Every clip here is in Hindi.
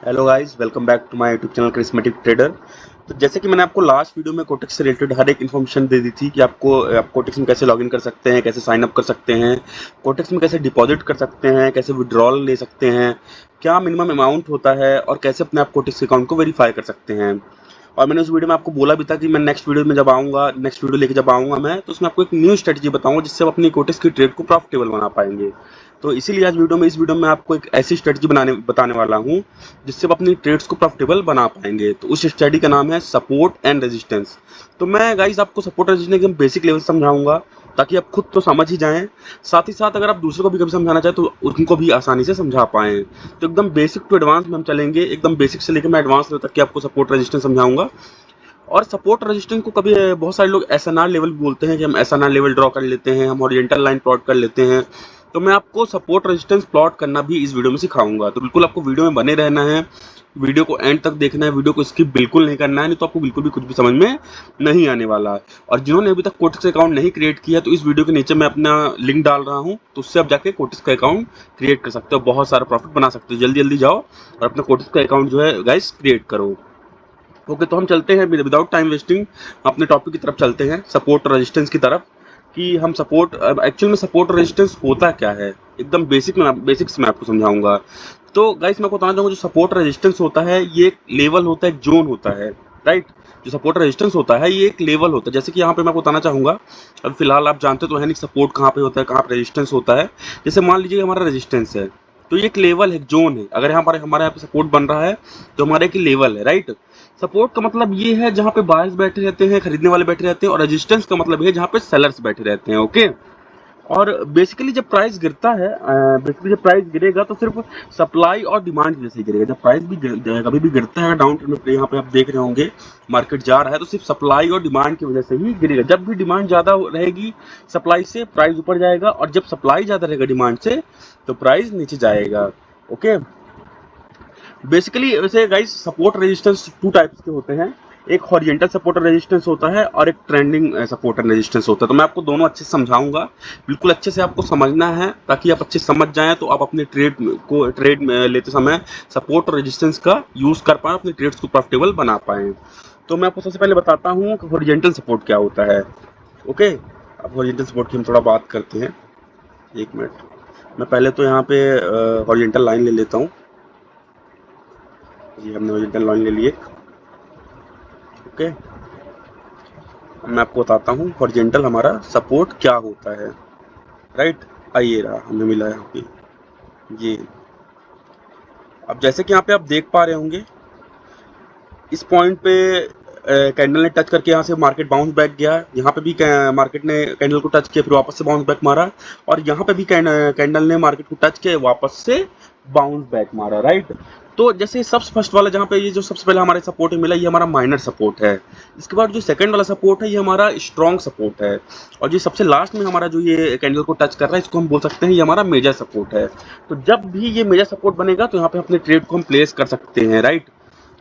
Hello guys, welcome back to my YouTube channel charismatic trader. तो जैसे कि मैंने आपको लास्ट वीडियो में कोटेक्स से रिलेटेड हर एक इन्फॉर्मेशन दे दी थी कि आप कोटेक्स में कैसे लॉगिन कर सकते हैं, कैसे साइन अप कर सकते हैं, कोटेक्स में कैसे डिपॉजिट कर सकते हैं, कैसे विड्रॉल ले सकते हैं, क्या मिनिमम अमाउंट होता है और कैसे अपने आप कोटेक्स अकाउंट को वेरीफाई कर सकते हैं। और मैंने उस वीडियो में आपको बोला भी था कि मैं नेक्स्ट वीडियो में जब आऊँगा, नेक्स्ट वीडियो लेके जब आऊँगा मैं, तो उसमें आपको एक न्यू स्ट्रेटजी बताऊँगा जिससे आप अपनी कोटेक्स की ट्रेड को प्रॉफिटेबल बना पाएंगे। तो इसीलिए आज इस वीडियो में आपको एक ऐसी स्ट्रेटजी बताने वाला हूँ जिससे आप अपनी ट्रेड्स को प्रॉफिटेबल बना पाएंगे। तो उस स्टडी का नाम है सपोर्ट एंड रेजिस्टेंस। तो मैं गाइस आपको सपोर्ट रेजिस्टेंस एकदम बेसिक लेवल समझाऊंगा ताकि आप खुद तो समझ ही जाएं, साथ ही साथ अगर आप दूसरों को भी कभी समझाना चाहें तो उनको भी आसानी से समझा पाएं। तो एकदम बेसिक टू एडवांस में हम चलेंगे, एकदम बेसिक से लेकर मैं एडवांस लेवल तक की आपको सपोर्ट रेजिस्टेंस समझाऊंगा। और सपोर्ट रेजिस्टेंस को कभी बहुत सारे लोग एसएनआर लेवल भी बोलते हैं कि हम एसएनआर लेवल ड्रॉ कर लेते हैं, हम हॉरिजॉन्टल लाइन प्लॉट कर लेते हैं। तो मैं आपको सपोर्ट रेजिस्टेंस प्लॉट करना भी इस वीडियो में सिखाऊंगा। तो बिल्कुल आपको वीडियो में बने रहना है, वीडियो को एंड तक देखना है, वीडियो को स्किप बिल्कुल नहीं करना है, नहीं तो आपको बिल्कुल भी कुछ भी समझ में नहीं आने वाला है। और जिन्होंने अभी तक कोटेक्स अकाउंट नहीं क्रिएट किया तो इस वीडियो के नीचे मैं अपना लिंक डाल रहा हूँ, तो उससे आप जाके कोटेक्स का अकाउंट क्रिएट कर सकते हो, बहुत सारा प्रॉफिट बना सकते हो। जल्दी जल्दी जाओ और अपना कोटेक्स का अकाउंट जो है गाइस क्रिएट करो। ओके, तो हम चलते हैं विदाउट टाइम वेस्टिंग, अपने टॉपिक की तरफ चलते हैं, सपोर्ट और रेजिस्टेंस की तरफ। कि हम सपोर्ट एक्चुअल में सपोर्ट और रेजिस्टेंस होता क्या है, एकदम बेसिक्स में आपको समझाऊंगा। तो गाइस मैं आपको बताना चाहूंगा, जो सपोर्ट रेजिस्टेंस होता है ये एक लेवल होता है, एक जोन होता है, राइट। जो सपोर्ट रेजिस्टेंस होता है ये एक लेवल होता है। जैसे कि यहाँ पे मैं आपको बताना चाहूंगा, अब फिलहाल आप जानते तो है नहीं सपोर्ट कहाँ पे होता है, कहाँ पे रेजिस्टेंस होता है। जैसे मान लीजिए हमारा रेजिस्टेंस है, तो ये एक लेवल है, एक जोन है। अगर हमारे हमारे यहाँ पे सपोर्ट बन रहा है तो हमारे एक लेवल है, राइट। सपोर्ट का मतलब ये है जहाँ पे बायर्स बैठे रहते हैं, खरीदने वाले बैठे रहते हैं, और रेजिस्टेंस का मतलब है जहाँ पे सेलर्स बैठे रहते हैं। ओके। और बेसिकली जब प्राइस गिरता है, बेसिकली जब प्राइस गिरेगा तो सिर्फ सप्लाई और डिमांड की वजह से ही गिरेगा। जब प्राइस भी कभी भी गिरता है डाउन ट्रेंड में, यहाँ पे आप देख रहे होंगे मार्केट जा रहा है, तो सिर्फ सप्लाई और डिमांड की वजह से ही गिरेगा। जब भी डिमांड ज्यादा रहेगी सप्लाई से, प्राइस ऊपर जाएगा, और जब सप्लाई ज्यादा रहेगा डिमांड से तो प्राइस नीचे जाएगा। ओके। बेसिकली वैसे guys support resistance two types के होते हैं। एक हॉरिजॉन्टल सपोर्ट रेजिस्टेंस होता है और एक ट्रेंडिंग सपोर्ट रेजिस्टेंस होता है। तो मैं आपको दोनों अच्छे से समझाऊंगा, बिल्कुल अच्छे से आपको समझना है ताकि आप अच्छे से समझ जाएं, तो आप अपने ट्रेड में लेते समय सपोर्ट और रेजिस्टेंस का यूज कर पाएं, अपने ट्रेड्स को प्रॉफिटेबल बना पाएं। तो मैं आपको सबसे पहले बताता हूँ कि हॉरिजॉन्टल सपोर्ट क्या होता है। ओके, अब हॉरिजॉन्टल सपोर्ट की हम थोड़ा बात करते हैं। एक मिनट, मैं पहले तो यहाँ पे हॉरिजॉन्टल लाइन ले लेता हूँ। जी, हमने हॉरिजॉन्टल लाइन ले लिए। ओके, अब मैं आपको बताता हूँ हॉरिजॉन्टल हमारा सपोर्ट क्या होता है, राइट। आइए रहा, हमें मिला है यहाँ पे ये। अब जैसे कि यहाँ पे आप देख पा रहे होंगे, इस पॉइंट पे कैंडल ने टच करके यहाँ से मार्केट बाउंस बैक गया। यहाँ पे भी मार्केट ने कैंडल को टच किया, फिर वापस से बाउंस बैक मारा। और यहाँ पे भी कैंडल ने मार्केट को टच किया, वापस से बाउंस बैक मारा, राइट। तो जैसे सबसे फर्स्ट वाला जहाँ पे ये जो सबसे पहले हमारे सपोर्ट मिला, ये हमारा माइनर सपोर्ट है। इसके बाद जो सेकंड वाला सपोर्ट है ये हमारा स्ट्रॉन्ग सपोर्ट है। और जो सबसे लास्ट में हमारा जो ये कैंडल को टच कर रहा है, इसको हम बोल सकते हैं ये हमारा मेजर सपोर्ट है। तो जब भी ये मेजर सपोर्ट बनेगा तो यहाँ पे अपने ट्रेड को हम प्लेस कर सकते हैं, राइट।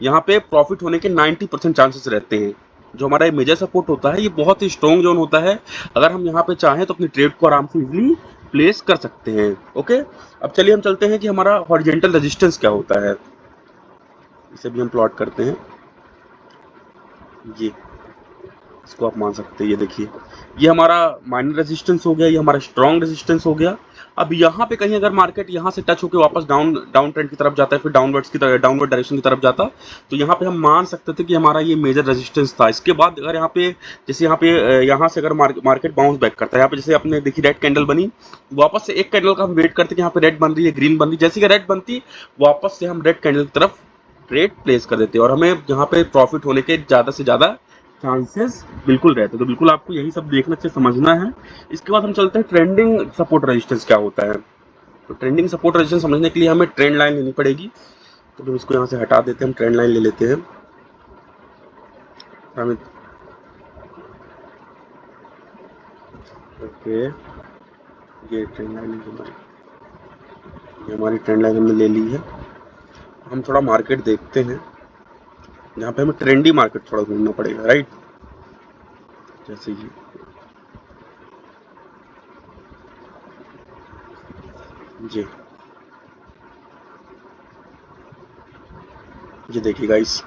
यहाँ पे प्रॉफिट होने के 90% चांसेस रहते हैं। जो हमारा ये मेजर सपोर्ट होता है ये बहुत ही स्ट्रॉन्ग जोन होता है। अगर हम यहाँ पे चाहें तो अपनी ट्रेड को आराम से इजीली प्लेस कर सकते हैं। ओके, अब चलिए हम चलते हैं कि हमारा हॉरिजॉन्टल रेजिस्टेंस क्या होता है। इसे भी हम प्लॉट करते हैं। ये इसको आप मान सकते हैं, ये देखिए, ये हमारा माइनर रेजिस्टेंस हो गया, ये हमारा स्ट्रॉन्ग रेजिस्टेंस हो गया। अब यहाँ पे कहीं अगर मार्केट यहाँ से टच होकर वापस डाउन डाउन ट्रेंड की तरफ जाता है, फिर डाउनवर्ड डायरेक्शन की तरफ जाता, तो यहाँ पे हम मान सकते थे कि हमारा ये मेजर रेजिस्टेंस था। इसके बाद अगर यहाँ पे जैसे यहाँ पे यहाँ से अगर मार्केट बाउंस बैक करता है, यहाँ पे जैसे आपने देखी रेड कैंडल बनी, वापस से एक कैंडल का हम वेट करते कि यहाँ पे रेड बन रही है, ग्रीन बन रही है। जैसे कि रेड बनती, वापस से हम रेड कैंडल की तरफ ट्रेड प्लेस कर देते हैं, और हमें यहाँ पे प्रॉफिट होने के ज्यादा से ज्यादा चांसेस बिल्कुल रहते हैं। तो बिल्कुल आपको यही सब देखना से समझना है। इसके बाद हम चलते हैं ट्रेंडिंग सपोर्ट रेजिस्टेंस क्या होता है। तो ट्रेंडिंग सपोर्ट रेजिस्टेंस समझने के लिए हमें ट्रेंड लाइन लेनी पड़ेगी। तो हम इसको यहाँ से हटा देते हैं, हम ट्रेंड लाइन ले लेते हैं। हमें ओके, ये ट्रेंड लाइन हमारी ट्रेंड लाइन हमने ले ली है। हम थोड़ा मार्केट देखते हैं, यहाँ पे हमें ट्रेंडी मार्केट थोड़ा घूमना पड़ेगा, राइट। जैसे कि जी, ये देखिए गाइस,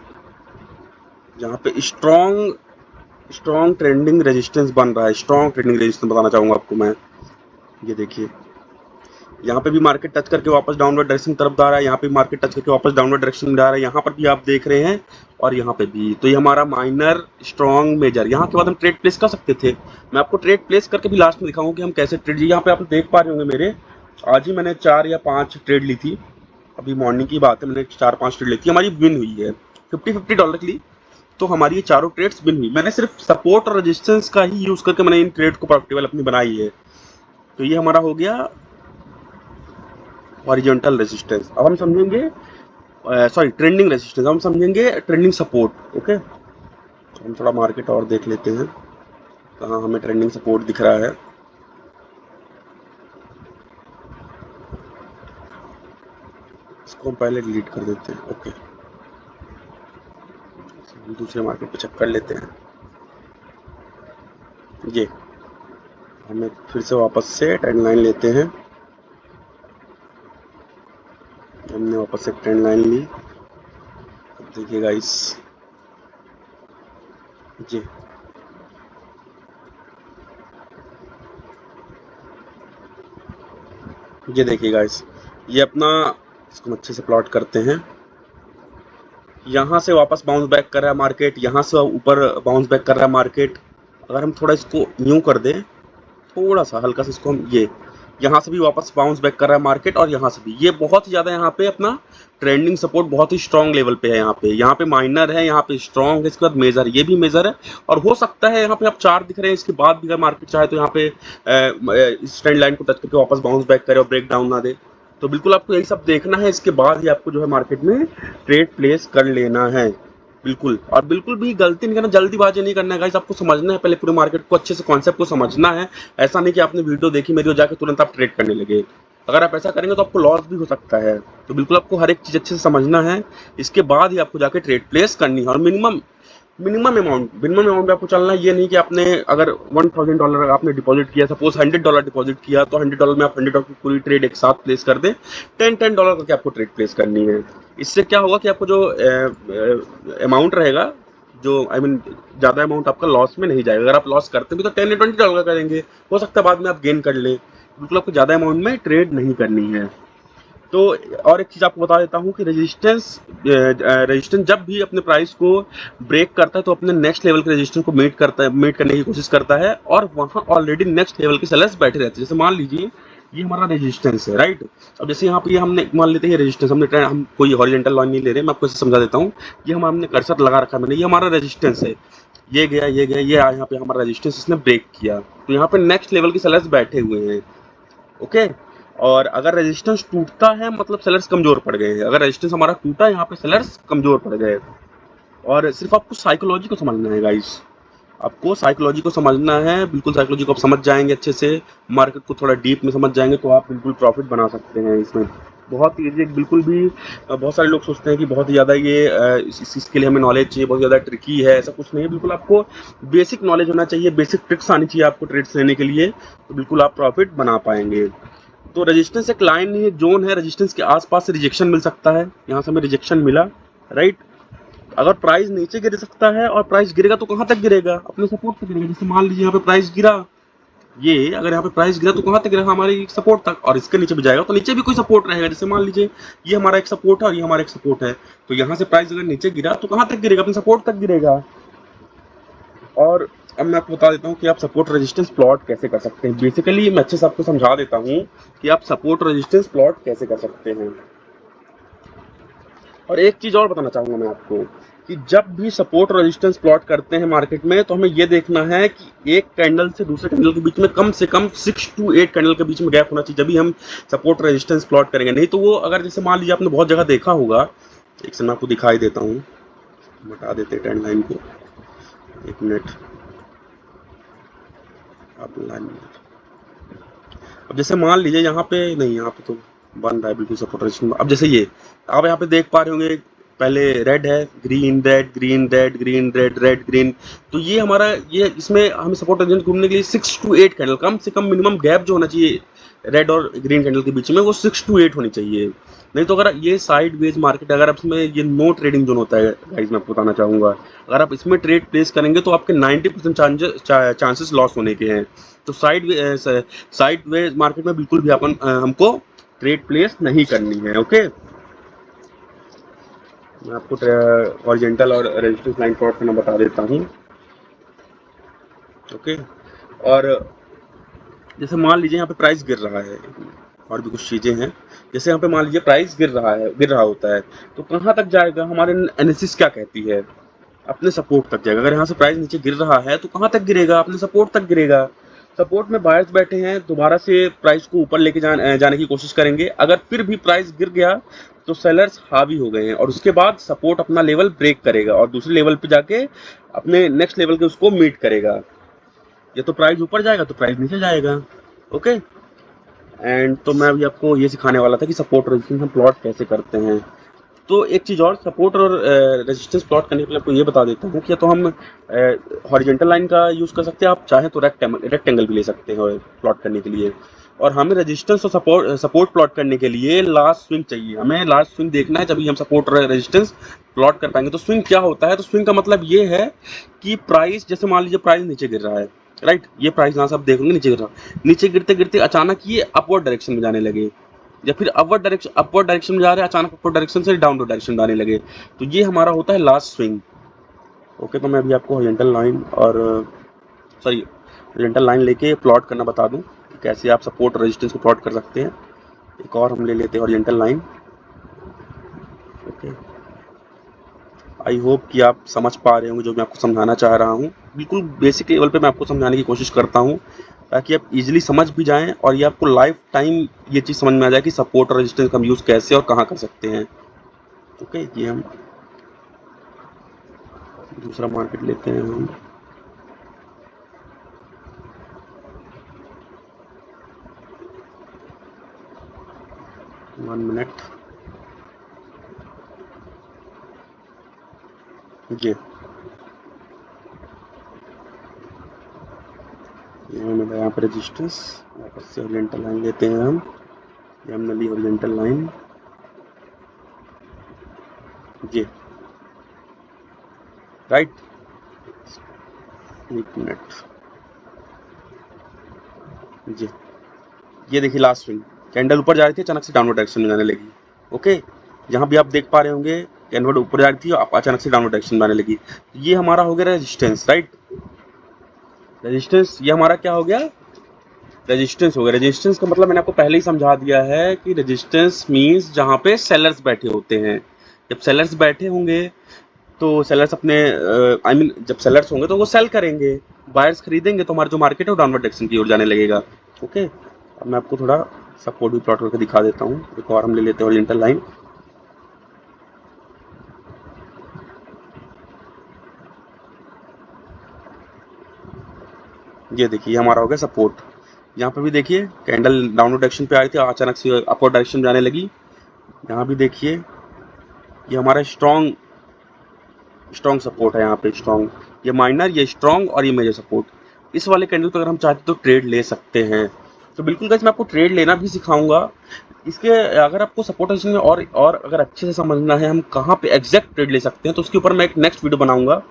यहाँ पे स्ट्रॉन्ग ट्रेंडिंग रेजिस्टेंस बन रहा है। स्ट्रॉन्ग ट्रेंडिंग रेजिस्टेंस बताना चाहूंगा आपको मैं। ये देखिए, यहाँ पे भी मार्केट टच करके वापस डाउनवर्ड डायरेक्शन तरफ जा रहा है, यहाँ पे मार्केट टच करके वापस डाउनवर्ड डायरेक्शन में जा रहा है, यहाँ पर भी आप देख रहे हैं और यहाँ पे भी। तो ये हमारा माइनर स्ट्रॉन्ग मेजर, यहाँ के बाद हम ट्रेड प्लेस कर सकते थे। मैं आपको ट्रेड प्लेस करके भी लास्ट में दिखाऊंगा कि हम कैसे ट्रेड, यहाँ पे आप देख पा रहे होंगे मेरे, आज ही मैंने 4 या 5 ट्रेड ली थी। अभी मॉर्निंग की बात है, मैंने 4-5 ट्रेड ली थी, हमारी विन हुई है $50 की ली। तो हमारी ये चारों ट्रेड्स विन हुई। मैंने सिर्फ सपोर्ट और रेजिस्टेंस का ही यूज करके मैंने इन ट्रेड को प्रॉफिटेबल अपनी बनाई है। तो ये हमारा हो गया हॉरिजॉन्टल रेजिस्टेंस। अब हम समझेंगे, सॉरी ट्रेंडिंग रेजिस्टेंस, हम समझेंगे ट्रेंडिंग सपोर्ट। ओके, तो हम थोड़ा मार्केट और देख लेते हैं कहाँ हमें ट्रेंडिंग सपोर्ट दिख रहा है। इसको हम पहले डिलीट कर देते हैं। ओके, हम दूसरे मार्केट पे चेक कर लेते हैं। ये हमें फिर से वापस से ट्रेंड लाइन लेते हैं। हमने वापस से ट्रेंड लाइन ली। देखिए गाइस, जी ये देखिए गाइस, ये अपना, इसको हम अच्छे से प्लॉट करते हैं। यहाँ से वापस बाउंस बैक कर रहा है मार्केट, यहाँ से ऊपर बाउंस बैक कर रहा है मार्केट। अगर हम थोड़ा इसको न्यू कर दें, थोड़ा सा हल्का सा इसको हम, ये यहाँ से भी वापस बाउंस बैक कर रहा है मार्केट और यहाँ से भी। ये बहुत ज़्यादा यहाँ पे अपना ट्रेंडिंग सपोर्ट बहुत ही स्ट्रॉन्ग लेवल पे है। यहाँ पे माइनर है, यहाँ पे स्ट्रॉन्ग है, इसके बाद मेजर, ये भी मेजर है। और हो सकता है यहाँ पे आप 4 दिख रहे हैं, इसके बाद भी अगर मार्केट चाहे तो यहाँ पे इस ट्रेंड लाइन को टच करके वापस बाउंस बैक करे और ब्रेक डाउन ना दे। तो बिल्कुल आपको यही सब देखना है, इसके बाद ही आपको जो है मार्केट में ट्रेड प्लेस कर लेना है। बिल्कुल, और बिल्कुल भी गलती नहीं करना, जल्दीबाजी नहीं करना है गाइस। आपको समझना है पहले पूरे मार्केट को अच्छे से, कॉन्सेप्ट को समझना है। ऐसा नहीं कि आपने वीडियो देखी मेरी और जाके तुरंत आप ट्रेड करने लगे। अगर आप ऐसा करेंगे तो आपको लॉस भी हो सकता है। तो बिल्कुल आपको हर एक चीज़ अच्छे से समझना है, इसके बाद ही आपको जाके ट्रेड प्लेस करनी है। और मिनिमम अमाउंट में आपको चलना है। ये नहीं कि आपने अगर $1000 आपने डिपॉजिट किया, सपोज $100 डिपॉजिट किया, तो $100 में आप $100 की पूरी ट्रेड एक साथ प्लेस कर दें। $10 करके आपको ट्रेड प्लेस करनी है। इससे क्या होगा कि आपको जो अमाउंट रहेगा, जो आई मीन ज़्यादा अमाउंट आपका लॉस में नहीं जाएगा। अगर आप लॉस करते भी तो $10 या $20 का करेंगे, हो सकता है बाद में आप गेन कर लें। बिल्कुल आपको ज़्यादा अमाउंट में ट्रेड नहीं करनी है। तो और एक चीज़ आपको बता देता हूँ कि रेजिस्टेंस जब भी अपने प्राइस को ब्रेक करता है तो अपने नेक्स्ट लेवल के रेजिस्टेंस को मीट करने की कोशिश करता है, और वहाँ ऑलरेडी नेक्स्ट लेवल के सेलर्स बैठे रहते हैं। जैसे मान लीजिए ये हमारा रेजिस्टेंस है, राइट। अब जैसे यहाँ पे हमने मान लेते हैं रेजिस्टेंस, हम कोई हॉरिजॉन्टल लाइन नहीं ले रहे, मैं आपको इसे समझा देता हूँ। ये हमने कर्सर लगा रखा है मैंने, ये हमारा रेजिस्टेंस है। ये गया, ये गया, ये आया, यहाँ पे हमारा रेजिस्टेंस इसने ब्रेक किया, तो यहाँ पे नेक्स्ट लेवल के सेलर्स बैठे हुए हैं। ओके, और अगर रेजिस्टेंस टूटता है मतलब सेलर्स कमजोर पड़ गए हैं। अगर रेजिस्टेंस हमारा टूटा, यहाँ पे सेलर्स कमजोर पड़ गए। और सिर्फ आपको साइकोलॉजी को समझना है गाइस, आपको साइकोलॉजी को समझना है। बिल्कुल साइकोलॉजी को आप समझ जाएंगे अच्छे से, मार्केट को थोड़ा डीप में समझ जाएंगे, तो आप बिल्कुल प्रॉफिट बना सकते हैं इसमें। बहुत ईजी, बिल्कुल भी बहुत सारे लोग सोचते हैं कि बहुत ही ज़्यादा ये इसके लिए हमें नॉलेज चाहिए, बहुत ज़्यादा ट्रिकी है। ऐसा कुछ नहीं है, बिल्कुल आपको बेसिक नॉलेज होना चाहिए, बेसिक ट्रिक्स आनी चाहिए आपको ट्रेड्स लेने के लिए, तो बिल्कुल आप प्रॉफिट बना पाएंगे। तो रेजिस्टेंस एक लाइन नहीं है, जोन है। रेजिस्टेंस के आसपास से रिजेक्शन मिल सकता है, यहाँ से हमें रिजेक्शन मिला, राइट। अगर प्राइस नीचे गिर सकता है, और प्राइस गिरेगा तो कहाँ तक गिरेगा, अपने सपोर्ट तक गिरेगा। जैसे मान लीजिए यहाँ पे प्राइस गिरा, ये अगर यहाँ पे प्राइस गिरा तो कहाँ तक गिरेगा, हमारी सपोर्ट तक। और इसके नीचे भी जाएगा तो नीचे भी कोई सपोर्ट रहेगा। जैसे मान लीजिए ये हमारा एक सपोर्ट है और ये हमारा एक सपोर्ट है, तो यहाँ से प्राइस अगर नीचे गिरा तो कहाँ तक गिरेगा, अपने सपोर्ट तक गिरेगा। और अब मैं आपको बता देता हूँ कि आप सपोर्ट रेजिस्टेंस प्लॉट कैसे कर सकते हैं। बेसिकली मैं अच्छे से आपको समझा देता हूँ कि आप सपोर्ट रेजिस्टेंस प्लॉट कैसे कर सकते हैं। और एक चीज और बताना चाहूंगा मैं आपको कि जब भी सपोर्ट रेजिस्टेंस प्लॉट करते हैं मार्केट में, तो हमें यह देखना है कि एक कैंडल से दूसरे कैंडल के बीच में कम से कम 6 to 8 कैंडल के बीच में गैप होना चाहिए, जब भी हम सपोर्ट रेजिस्टेंस प्लॉट करेंगे। नहीं तो वो, अगर जैसे मान लीजिए आपने बहुत जगह देखा होगा, एक से मैं आपको दिखाई देता हूँ, बता देते हैं ट्रेंड लाइन को, एक मिनट आप लाइन। अब जैसे मान लीजिए यहाँ पे नहीं, यहाँ पे तो बन रहा है बिल्कुल सपोर्ट रेजिस्टेंस। अब जैसे ये आप यहाँ पे देख पा रहे होंगे, पहले रेड है, green red green red green red red green. तो ये हमारा ये इसमें हमें सपोर्ट रेजिस्टेंस ढूंढने के लिए 6 to 8 कैंडल, कम से कम मिनिमम गैप जो होना चाहिए रेड और ग्रीन कैंडल के बीच में वो 6 to 8 होनी चाहिए। नहीं तो अगर ये साइड वेज मार्केट, अगर आप इसमें ये नो ट्रेडिंग जोन होता है गाइस, मैं आपको बताना चाहूंगा, अगर आप इसमें ट्रेड प्लेस करेंगे तो आपके 90% चांसेस लॉस होने के हैं। तो साइड वेज मार्केट में बिल्कुल भी अपन हमको ट्रेड प्लेस नहीं करनी है। ओके, मैं आपको हॉरिजॉन्टल और रेजिस्टेंस लाइन प्लॉट करना बता देता हूँ। ओके, और जैसे मान लीजिए यहाँ पे प्राइस गिर रहा है, और भी कुछ चीजें हैं, जैसे यहाँ पे मान लीजिए प्राइस गिर रहा होता है, तो कहाँ तक जाएगा, हमारे एनालिसिस क्या कहती है, अपने सपोर्ट तक जाएगा। अगर यहाँ से प्राइस नीचे गिर रहा है तो कहाँ तक गिरेगा, अपने सपोर्ट तक गिरेगा। सपोर्ट में बायर्स बैठे हैं, दोबारा से प्राइस को ऊपर लेके जाने की कोशिश करेंगे। अगर फिर भी प्राइस गिर गया तो सेलर्स हावी हो गए हैं, और उसके बाद सपोर्ट अपना लेवल ब्रेक करेगा और दूसरे लेवल पे जाके अपने नेक्स्ट लेवल के उसको मीट करेगा। या तो प्राइस ऊपर जाएगा तो प्राइस नीचे जाएगा। ओके, एंड तो मैं अभी आपको ये सिखाने वाला था कि सपोर्ट और रेजिस्टेंस हम प्लॉट कैसे करते हैं। तो एक चीज़ और, सपोर्ट और रेजिस्टेंस प्लॉट करने के लिए आपको ये बता देता हूँ कि या तो हम हॉरिजॉन्टल लाइन का यूज़ कर सकते हैं, आप चाहे तो रेक्टेंगल भी ले सकते हैं प्लॉट करने के लिए। और हमें रेजिस्टेंस और सपोर्ट प्लॉट करने के लिए लास्ट स्विंग चाहिए, हमें लास्ट स्विंग देखना है, जब हम सपोर्ट और रेजिस्टेंस प्लॉट कर पाएंगे। तो स्विंग क्या होता है, तो स्विंग का मतलब ये है कि प्राइस, जैसे मान लीजिए प्राइस नीचे गिर रहा है, राइट, ये प्राइस यहाँ से आप देखोगे नीचे गिर रहा है, नीचे गिरते गिरते अचानक ये अपवर्ड डायरेक्शन में जाने लगे, या फिर अपवर्ड डायरेक्शन में जा रहे हैं, अचानक अपवर्ड डायरेक्शन से डाउनवर्ड डायरेक्शन में जाने लगे, तो ये हमारा होता है लास्ट स्विंग। ओके, तो मैं अभी आपको हॉरिजॉन्टल लाइन और हॉरिजॉन्टल लाइन लेके प्लॉट करना बता दूं कि कैसे आप सपोर्ट और रेजिस्टेंस को प्लॉट कर सकते हैं। एक और हम ले लेते हैं horizontal line. Okay, I hope कि आप समझ पा रहे होंगे जो मैं आपको समझाना चाह रहा हूँ। बिल्कुल बेसिक लेवल पे मैं आपको समझाने की कोशिश करता हूँ, ताकि आप इजीली समझ भी जाएं और ये आपको लाइफ टाइम ये चीज़ समझ में आ जाए कि सपोर्ट और रेजिस्टेंस का हम यूज़ कैसे और कहाँ कर सकते हैं। ओके, ये हम दूसरा मार्केट लेते हैं हम। वन मिनट, ये मेरा यहाँ पर रेजिस्टेंस, वापस से ओरिएंटल लाइन लेते हैं हम, ये हमने ली ओरिएंटल लाइन, ये राइट। एक मिनट, ये देखिए लास्ट स्विंग, कैंडल ऊपर जा रही थी, अचानक से डाउनवर्ड डायरेक्शन में जाने लगी। ओके, जहाँ भी आप देख पा रहे होंगे कैंडल ऊपर जा रही थी, आप अचानक से डाउनवर्ड डायरेक्शन में आने लगी, तो ये हमारा हो गया रेजिस्टेंस, राइट। रेजिस्टेंस, ये हमारा क्या हो गया, रेजिस्टेंस हो गया। रेजिस्टेंस का मतलब मैंने आपको पहले ही समझा दिया है कि रेजिस्टेंस मींस जहाँ पे सेलर्स बैठे होते हैं। जब सेलर्स बैठे होंगे तो सेलर्स अपने जब सेलर्स होंगे तो वो सेल करेंगे, बायर्स खरीदेंगे, तो हमारा जो मार्केट है वो डाउनवर्ड डायरेक्शन की ओर जाने लगेगा। ओके, अब मैं आपको थोड़ा सपोर्ट भी प्लॉट करके दिखा देता हूँ। एक और हम ले लेते हैं ओरिएंटल लाइन। ये देखिए हमारा हो गया सपोर्ट। यहाँ पे भी देखिए कैंडल डाउनवर्ड डायरेक्शन पे आई थी, अचानक से अपवर्ड डायरेक्शन में जाने लगी। यहाँ भी देखिए ये हमारा स्ट्रॉन्ग सपोर्ट है, यहाँ पे स्ट्रॉन्ग, ये माइनर, ये स्ट्रॉन्ग और ये मेजर सपोर्ट। इस वाले कैंडल पर अगर हम चाहते तो ट्रेड ले सकते हैं। तो बिल्कुल गाइस, मैं आपको ट्रेड लेना भी सिखाऊंगा। इसके अगर आपको सपोर्ट में और अगर अच्छे से समझना है हम कहाँ पे एग्जैक्ट ट्रेड ले सकते हैं, तो उसके ऊपर मैं एक नेक्स्ट वीडियो बनाऊंगा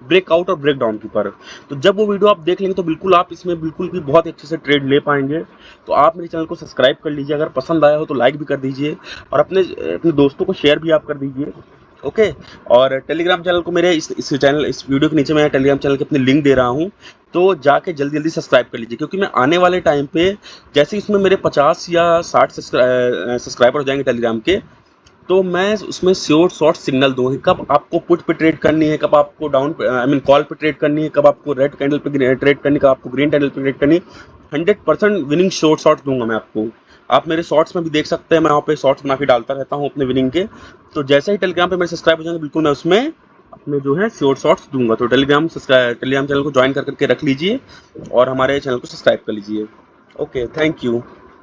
ब्रेकआउट और ब्रेक डाउन के ऊपर। तो जब वो वीडियो आप देख लेंगे तो बिल्कुल आप इसमें बिल्कुल भी बहुत अच्छे से ट्रेड ले पाएंगे। तो आप मेरे चैनल को सब्सक्राइब कर लीजिए, अगर पसंद आया हो तो लाइक भी कर दीजिए, और अपने अपने दोस्तों को शेयर भी आप कर दीजिए। ओके, और टेलीग्राम चैनल को मेरे इस वीडियो के नीचे मैं टेलीग्राम चैनल की अपनी लिंक दे रहा हूँ, तो जाके जल्दी जल्दी सब्सक्राइब कर लीजिए, क्योंकि मैं आने वाले टाइम पे जैसे इसमें मेरे 50 या 60 सब्सक्राइबर हो जाएंगे टेलीग्राम के, तो मैं उसमें श्योर शॉर्ट सिग्नल दूंगा कि कब आपको पुट पे ट्रेड करनी है, कब आपको डाउन पे कॉल पे ट्रेड करनी है, कब आपको रेड कैंडल पे ट्रेड करनी है, कब आपको ग्रीन कैंडल पे ट्रेड करनी है। 100% विनिंग शॉर्ट दूंगा मैं आपको। आप मेरे शॉर्ट्स में भी देख सकते हैं, मैं वहाँ पे शॉर्ट्स बना के डालता रहता हूँ अपने विनिंग के। तो जैसे ही टेलीग्राम पे मेरे सब्सक्राइब हो जाएंगे, बिल्कुल मैं उसमें अपने जो है शॉर्ट्स दूंगा। तो टेलीग्राम चैनल को ज्वाइन कर करके रख लीजिए और हमारे चैनल को सब्सक्राइब कर लीजिए। Okay, thank you.